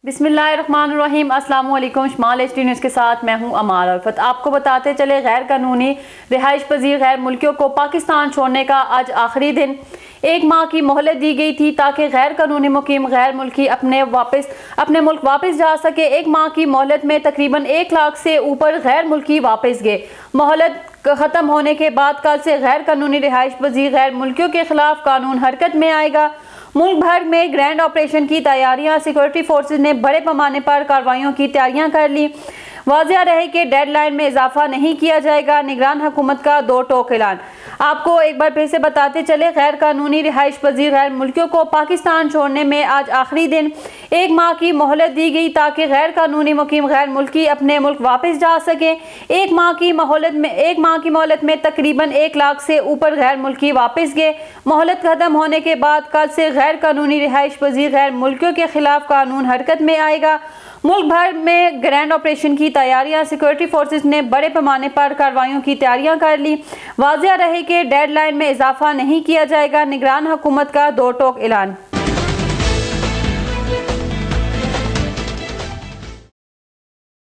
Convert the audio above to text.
बिस्मिल्लाहिर्रहमानिर्रहीम। अस्सलाम वालेकुम। शमाल HD न्यूज़ के साथ मैं हूं अमार अल्फत। आपको बताते चले गैर कानूनी रिहाइश पजीर गैर मुल्कियों को पाकिस्तान छोड़ने का आज आखिरी दिन। 1 माह की मोहलत दी गई थी ताकि गैर कानूनी मुकीम गैर मुल्की अपने मुल्क वापस जा सके। 1 माह की मोहलत में तकरीबन 1 लाख से ऊपर गैर मुल्की वापस गए। मोहलत खत्म होने के बाद कल से गैर कानूनी रिहाइश पजीर गैर मुल्कियों के खिलाफ कानून हरकत में आएगा। मुल्क भर में ग्रैंड ऑपरेशन की तैयारियां, सिक्योरिटी फोर्सेज ने बड़े पैमाने पर कार्रवाइयों की तैयारियां कर ली। वाज़िया रहे कि डेडलाइन में इजाफा नहीं किया जाएगा। निगरान हुकूमत का 2 टोक ऐलान। आपको एक बार फिर से बताते चले, गैर कानूनी रिहाइश पजीर गैर मुल्कियों को पाकिस्तान छोड़ने में आज आखिरी दिन। 1 माह की मोहलत दी गई ताकि गैर कानूनी मुकीम गैर मुल्की अपने मुल्क वापस जा सके। 1 माह की मोहलत में तकरीबन 1 लाख से ऊपर गैर मुल्की वापस गए। मोहलत खत्म होने के बाद कल से गैर कानूनी रिहाइश पजीर गैर मुल्कियों के खिलाफ कानून हरकत में आएगा। मुल्क भर में ग्रैंड ऑपरेशन की तैयारियां, सिक्योरिटी फोर्सेज ने बड़े पैमाने पर कार्रवाइयों की तैयारियां कर ली। वाज़िया रहे कि डेडलाइन में इजाफा नहीं किया जाएगा। निगरान हुकूमत का 2 टोक ऐलान।